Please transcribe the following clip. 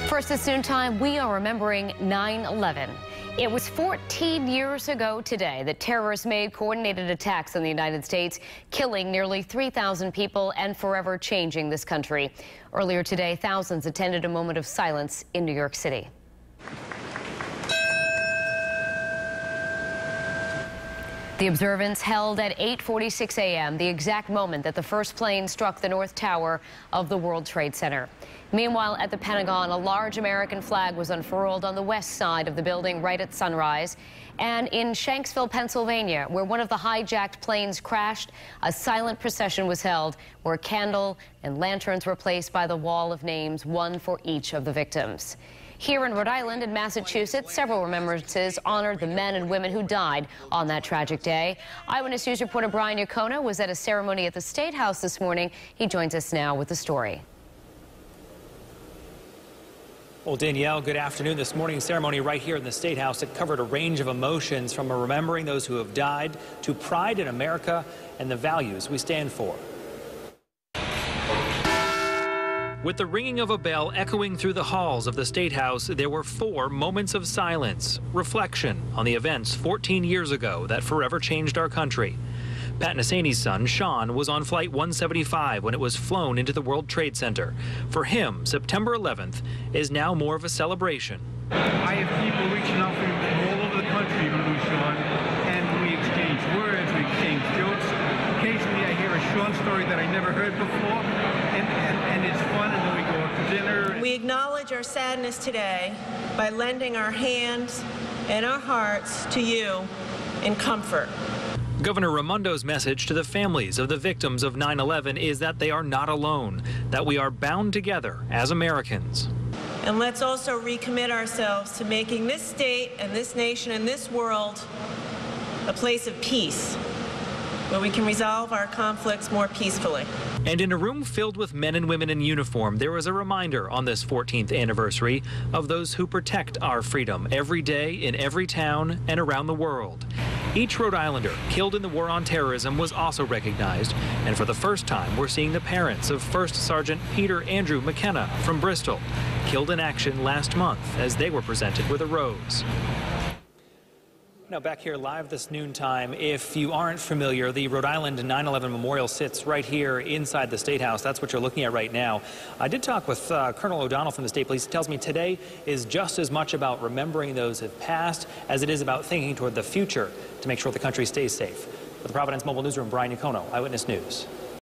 First this noontime, we are remembering 9/11. It was 14 years ago today that terrorists made coordinated attacks on the United States, killing nearly 3,000 people and forever changing this country. Earlier today, thousands attended a moment of silence in New York City. The observance held at 8:46 a.m., the exact moment that the first plane struck the North Tower of the World Trade Center. Meanwhile, at the Pentagon, a large American flag was unfurled on the west side of the building right at sunrise. And in Shanksville, Pennsylvania, where one of the hijacked planes crashed, a silent procession was held where a candle and lanterns were placed by the wall of names, one for each of the victims. Here in Rhode Island and Massachusetts, several remembrances honored the men and women who died on that tragic day. Eyewitness News reporter Brian Yacono was at a ceremony at the State House this morning. He joins us now with the story. Well, Danielle, good afternoon. This morning's ceremony right here in the State House, it covered a range of emotions from remembering those who have died to pride in America and the values we stand for. With the ringing of a bell echoing through the halls of the State House, there were 4 moments of silence, reflection on the events 14 years ago that forever changed our country. Pat Nassani's son, Sean, was on Flight 175 when it was flown into the World Trade Center. For him, September 11th is now more of a celebration. I have people reaching out from all over the country to lose Sean, and we exchange words, we exchange jokes. Occasionally I hear a Sean story that I never heard before, and it's fun, and then we go out to dinner. We acknowledge our sadness today by lending our hands and our hearts to you in comfort. Governor Raimondo's message to the families of the victims of 9/11 is that they are not alone, that we are bound together as Americans. And let's also recommit ourselves to making this state and this nation and this world a place of peace, where we can resolve our conflicts more peacefully. And in a room filled with men and women in uniform, there was a reminder on this 14th anniversary of those who protect our freedom every day in every town and around the world. Each Rhode Islander killed in the war on terrorism was also recognized, and for the first time we're seeing the parents of First Sergeant Peter Andrew McKenna from Bristol, killed in action last month as they were presented with a rose. Now back here live this noontime, if you aren't familiar, the Rhode Island 9/11 Memorial sits right here inside the State House. That's what you're looking at right now. I did talk with Colonel O'Donnell from the State Police. He tells me today is just as much about remembering those who have passed as it is about thinking toward the future to make sure the country stays safe. For the Providence Mobile Newsroom, Brian Yacono, Eyewitness News.